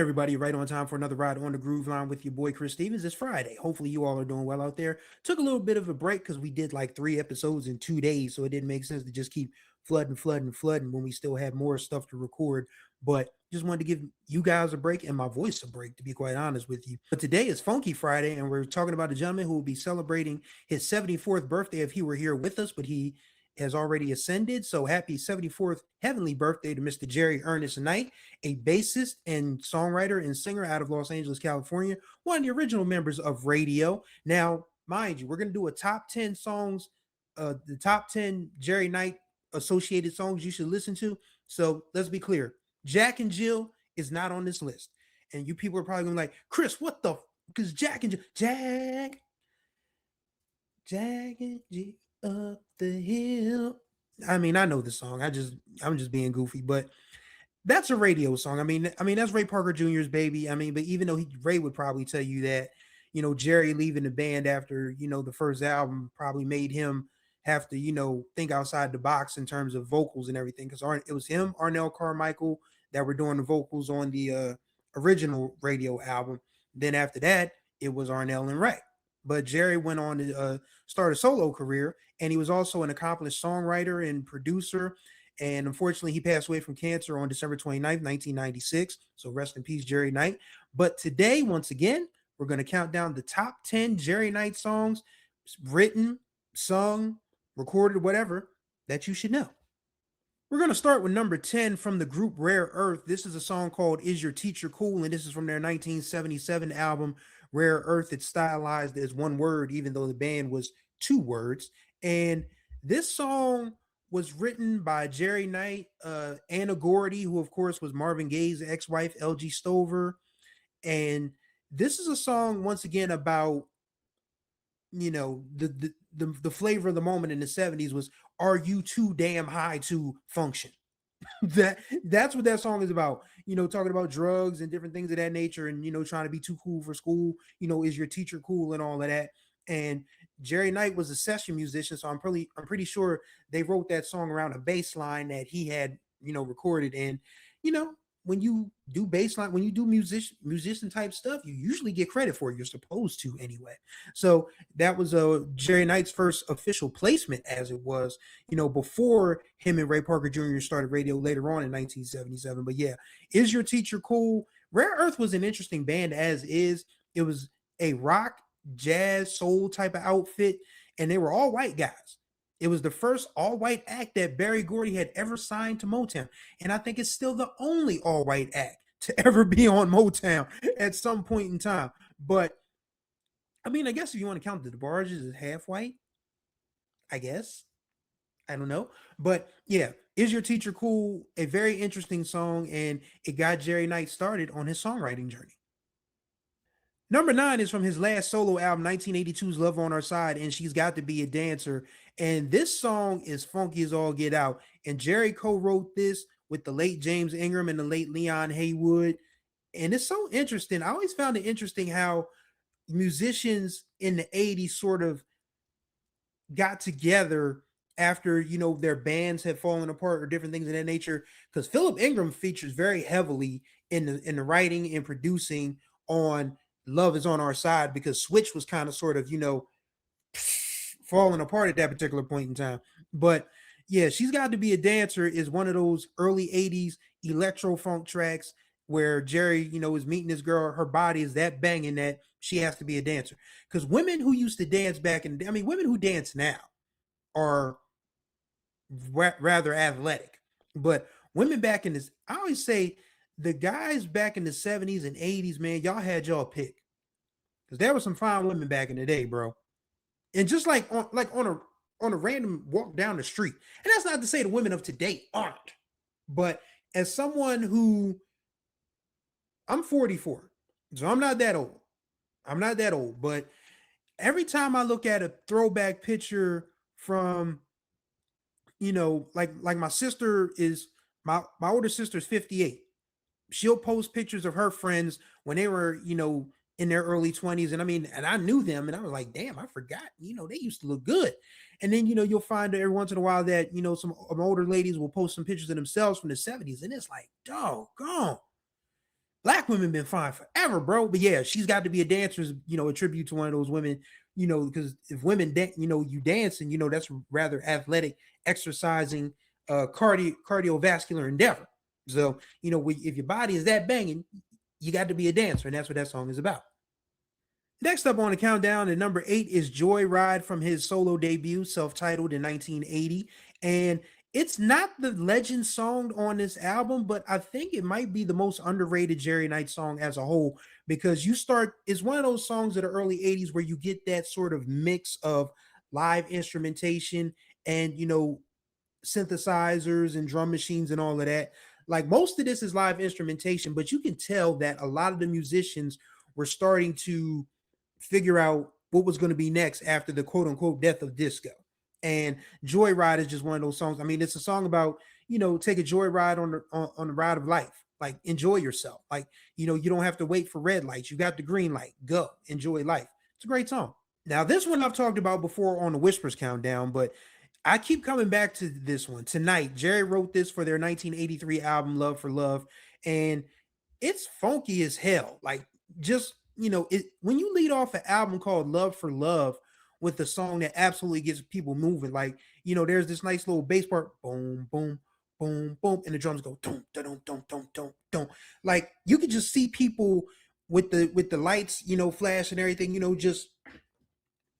everybody? Right on time for another ride on the groove line with your boy Chris Stevens. It's Friday. Hopefully, you all are doing well out there. Took a little bit of a break because we did like 3 episodes in 2 days, so it didn't make sense to just keep flooding when we still had more stuff to record. But just wanted to give you guys a break and my voice a break, to be quite honest with you. But today is Funky Friday, and we're talking about a gentleman who will be celebrating his 74th birthday if he were here with us, but he has already ascended. So happy 74th heavenly birthday to Mr. Jerry Ernest Knight, a bassist and songwriter and singer out of Los Angeles, California, one of the original members of radio. Now, mind you, we're going to do a top 10 songs, the top 10 Jerry Knight associated songs you should listen to. So let's be clear. Jack and Jill is not on this list. And you people are probably going to be like, Chris, what the? Because Jack and Jill, Jack and Jill up the hill. I mean, I know the song. I'm just being goofy, but that's a radio song. I mean that's Ray Parker Jr.'s baby. I mean, but even though Ray would probably tell you that, Jerry leaving the band after, the first album probably made him have to, think outside the box in terms of vocals and everything. Because it was him, Arnell Carmichael, that were doing the vocals on the original radio album. Then after that, it was Arnell and Ray. But Jerry went on to start a solo career, and he was also an accomplished songwriter and producer. And unfortunately, he passed away from cancer on December 29th, 1996. So rest in peace, Jerry Knight. But today, once again, we're going to count down the top 10 Jerry Knight songs written, sung, recorded, whatever, that you should know. We're going to start with number 10 from the group Rare Earth. This is a song called Is Your Teacher Cool? And this is from their 1977 album, Rare Earth. It's stylized as one word, even though the band was 2 words. And this song was written by Jerry Knight, Anna Gordy, who of course was Marvin Gaye's ex-wife, L.G. Stover. And this is a song, once again, about, the flavor of the moment in the 70s was, are you too damn high to function? That's what that song is about, talking about drugs and different things of that nature, and trying to be too cool for school, is your teacher cool and all of that. And Jerry Knight was a session musician, so I'm pretty sure they wrote that song around a bass line that he had recorded. And when you do bass line, when you do musician type stuff, you usually get credit for it. You're supposed to anyway. So that was Jerry Knight's first official placement, as it was, before him and Ray Parker Jr. started radio later on in 1977. But yeah, Is Your Teacher Cool? Rare Earth was an interesting band as is. It was a rock, jazz, soul type of outfit, and they were all white guys. It was the first all-white act that Berry Gordy had ever signed to Motown. And I think it's still the only all-white act to ever be on Motown at some point in time. But, I mean, I guess if you want to count the DeBarges as half white, I guess. I don't know. But, yeah, Is Your Teacher Cool? A very interesting song, and it got Jerry Knight started on his songwriting journey. Number 9 is from his last solo album, 1982's Love on Our Side, and She's Got to Be a Dancer. And this song is funky as all get out. And Jerry co-wrote this with the late James Ingram and the late Leon Haywood. And it's so interesting. I always found it interesting how musicians in the 80s sort of got together after, their bands had fallen apart or different things of that nature. Because Philip Ingram features very heavily in the writing and producing on Love Is on Our Side, because Switch was kind of sort of, falling apart at that particular point in time. But yeah, She's Got to Be a Dancer is one of those early 80s electro funk tracks where Jerry, is meeting this girl. Her body is that banging that she has to be a dancer. Because women who used to dance back in, women who dance now are rather athletic. But women back in this, I always say, the guys back in the 70s and 80s, man, y'all had y'all pick. Because there were some fine women back in the day, bro. And just like on a random walk down the street. And that's not to say the women of today aren't. But as someone who, I'm 44, so I'm not that old. But every time I look at a throwback picture from, like my sister is, my older sister's 58. She'll post pictures of her friends when they were, in their early 20s. And I knew them, and I was like, damn, I forgot, they used to look good. And then, you'll find every once in a while that, some older ladies will post some pictures of themselves from the 70s. And it's like, doggone. Black women been fine forever, bro. But yeah, she's got to be a dancer, a tribute to one of those women, because if women, you dancing, that's rather athletic, exercising, cardiovascular endeavor. So, if your body is that banging, you got to be a dancer, and that's what that song is about. Next up on the countdown at number 8 is Joyride from his solo debut, self-titled in 1980. And it's not the legend song on this album, but I think it might be the most underrated Jerry Knight song as a whole, because it's one of those songs of the early 80s where you get that sort of mix of live instrumentation and, synthesizers and drum machines and all of that. Like most of this is live instrumentation, but you can tell that a lot of the musicians were starting to figure out what was going to be next after the quote unquote death of disco. And Joyride is just one of those songs. I mean, it's a song about, take a joyride on the ride of life. Like enjoy yourself. Like, you don't have to wait for red lights. You got the green light. Go enjoy life. It's a great song. Now, this one I've talked about before on the Whispers Countdown, but I keep coming back to this one. Tonight, Jerry wrote this for their 1983 album, Love for Love, and it's funky as hell. Like, just, when you lead off an album called Love for Love with a song that absolutely gets people moving, like, there's this nice little bass part, boom, boom, boom, boom, and the drums go, dum, dum, dum, dum, dum, dum. Like, you could just see people with the lights, flash and everything, just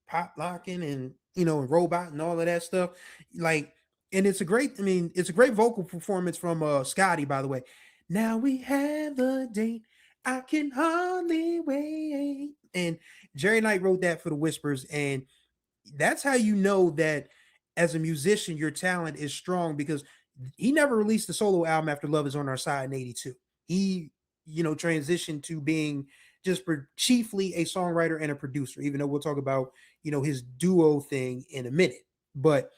pop locking and and robot and all of that stuff. Like, and it's a great vocal performance from Scotty, by the way. Now we have a date. I can hardly wait. And Jerry Knight wrote that for the Whispers, and that's how you know that as a musician your talent is strong, because he never released a solo album after Love Is on Our Side in 82. He transitioned to being just chiefly a songwriter and a producer, even though we'll talk about his duo thing in a minute. But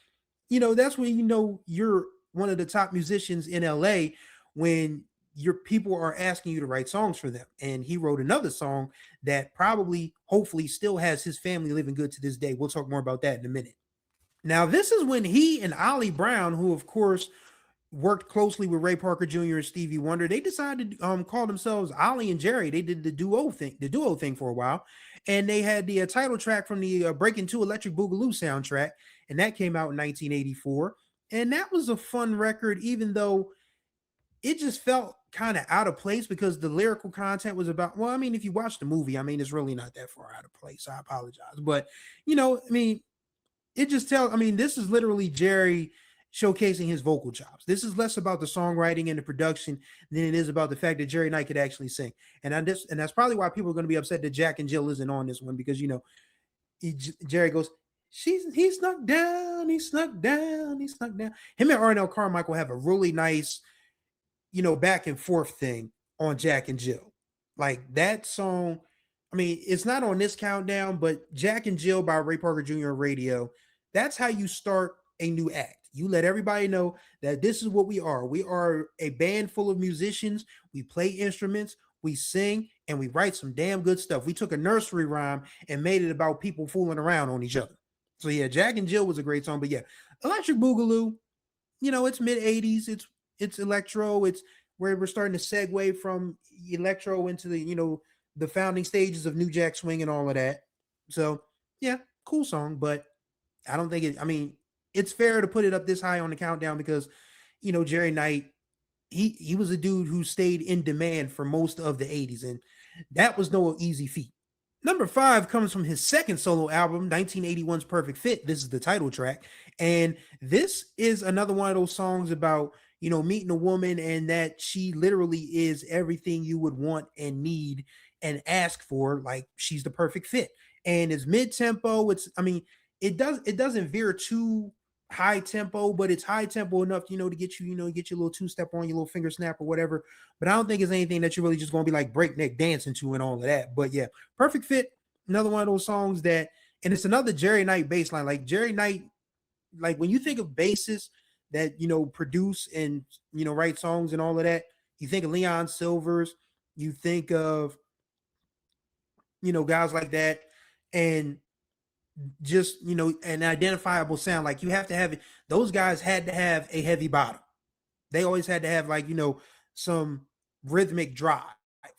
that's when you're one of the top musicians in LA, when your people are asking you to write songs for them. And he wrote another song that probably hopefully still has his family living good to this day. We'll talk more about that in a minute. Now, this is when he and Ollie Brown, who of course worked closely with Ray Parker Jr. and Stevie Wonder, they decided to call themselves Ollie and Jerry. They did the duo thing for a while, and they had the title track from the Breaking 2 Electric Boogaloo soundtrack, and that came out in 1984. And that was a fun record, even though it just felt kind of out of place, because the lyrical content was about, well, I mean, if you watch the movie, I mean, it's really not that far out of place. I apologize. But, I mean, it just tells, I mean, this is literally Jerry showcasing his vocal chops. This is less about the songwriting and the production than it is about the fact that Jerry Knight could actually sing. And that's probably why people are going to be upset that Jack and Jill isn't on this one, because Jerry goes, he snuck down, he snuck down, he snuck down. Him and Arnell Carmichael have a really nice, back and forth thing on Jack and Jill. Like that song, I mean, it's not on this countdown, but Jack and Jill by Ray Parker Jr. Radio, that's how you start a new act. You let everybody know that this is what we are. We are a band full of musicians. We play instruments, we sing, and we write some damn good stuff. We took a nursery rhyme and made it about people fooling around on each other. So yeah, Jack and Jill was a great song. But yeah, Electric Boogaloo, it's mid 80s. It's electro. It's where we're starting to segue from electro into the founding stages of New Jack Swing and all of that. So yeah, cool song, but I don't think it, I mean, it's fair to put it up this high on the countdown because, Jerry Knight, he was a dude who stayed in demand for most of the 80s, and that was no easy feat. Number 5 comes from his second solo album, 1981's Perfect Fit. This is the title track. And this is another one of those songs about, meeting a woman and that she literally is everything you would want and need and ask for. Like, she's the perfect fit. And it's mid-tempo. It doesn't veer too high tempo, but it's high tempo enough, to get you, get your little two-step on, your little finger snap or whatever. But I don't think it's anything that you're really just going to be like breakneck dancing to and all of that. But yeah, Perfect Fit, another one of those songs that, and it's another Jerry Knight bass line. Like Jerry Knight, like when you think of bassists that, produce and, write songs and all of that, you think of Leon Silvers, you think of, guys like that. And just, an identifiable sound. Like you have to have it. Those guys had to have a heavy bottom. They always had to have like, some rhythmic drive.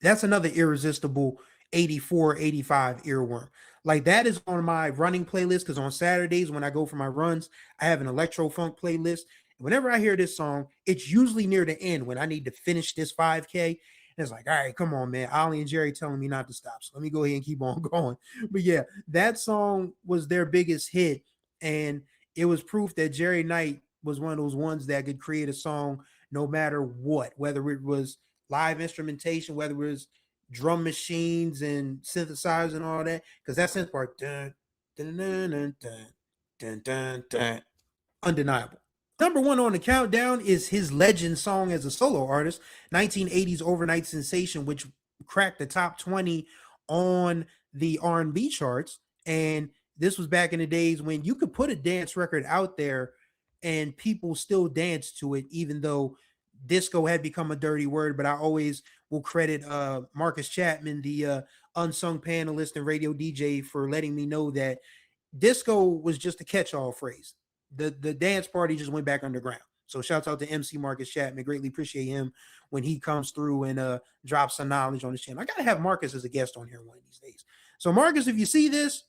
That's another irresistible 84, 85 earworm. Like that is on my running playlist because on Saturdays when I go for my runs, I have an electro funk playlist. Whenever I hear this song, it's usually near the end when I need to finish this 5K. And it's like, all right, come on, man. Ollie and Jerry telling me not to stop. So let me go ahead and keep on going. But yeah, that song was their biggest hit. And it was proof that Jerry Knight was one of those ones that could create a song no matter what, whether it was live instrumentation, whether it was drum machines and synthesizers and all that, because that synth part, dun, dun, dun, dun, dun, dun, dun, dun, undeniable. Number one on the countdown is his legend song as a solo artist, 1980s overnight sensation, which cracked the top 20 on the R&B charts. And this was back in the days when you could put a dance record out there and people still dance to it, even though disco had become a dirty word. But I always will credit Marcus Chapman, the unsung panelist and radio DJ, for letting me know that disco was just a catch-all phrase. The dance party just went back underground. So shouts out to MC Marcus Chapman. Greatly appreciate him when he comes through and drops some knowledge on his channel. I gotta have Marcus as a guest on here one of these days. So Marcus, if you see this,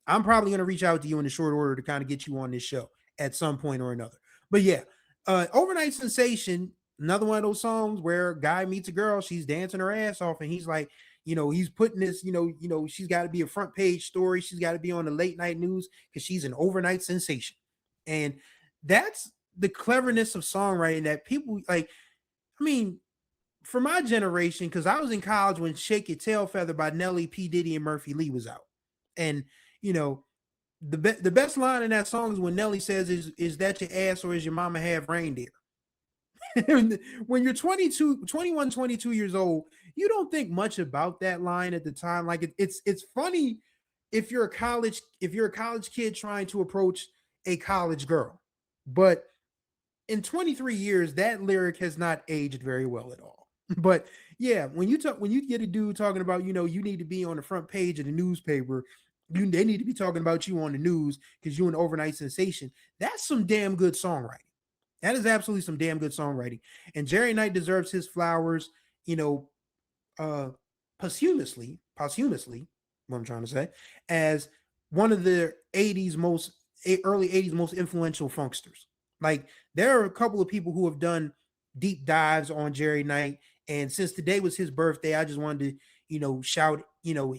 I'm probably gonna reach out to you in a short order to kind of get you on this show at some point or another. But yeah, Overnight Sensation, another one of those songs where a guy meets a girl, she's dancing her ass off, and he's like, he's putting this, she's got to be a front page story. She's got to be on the late night news because she's an overnight sensation. And that's the cleverness of songwriting that people like. I mean, for my generation, because I was in college when Shake Your Tail Feather by Nelly, P. Diddy, and Murphy Lee was out. And, the best line in that song is when Nelly says, is that your ass or is your mama have reindeer? When you're 21, 22 years old, you don't think much about that line at the time. Like it's funny if you're a college kid trying to approach a college girl, but in 23 years, that lyric has not aged very well at all. But yeah, when you get a dude talking about, you need to be on the front page of the newspaper, they need to be talking about you on the news because you're an overnight sensation. That's some damn good songwriting. That is absolutely some damn good songwriting. And Jerry Knight deserves his flowers, posthumously, what I'm trying to say, as one of the early 80s most influential funksters. Like there are a couple of people who have done deep dives on Jerry Knight. And since today was his birthday, I just wanted to, shout,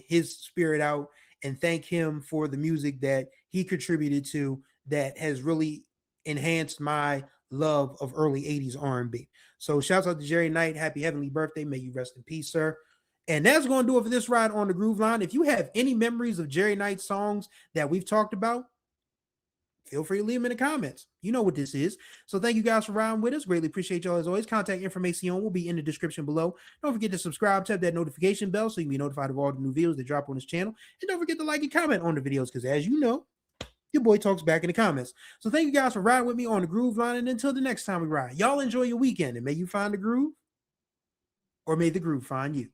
his spirit out and thank him for the music that he contributed to that has really enhanced my love of early 80s R&B. So shouts out to Jerry Knight. Happy heavenly birthday. May you rest in peace, sir. And that's going to do it for this ride on the Groove Line. If you have any memories of Jerry Knight songs that we've talked about, feel free to leave them in the comments. You know what this is. So thank you guys for riding with us. Greatly appreciate y'all as always. Contact information will be in the description below. Don't forget to subscribe, tap that notification bell so you can be notified of all the new videos that drop on this channel. And don't forget to like and comment on the videos because as you know, your boy talks back in the comments. So thank you guys for riding with me on the Groove Line. And until the next time we ride, y'all enjoy your weekend and may you find the groove or may the groove find you.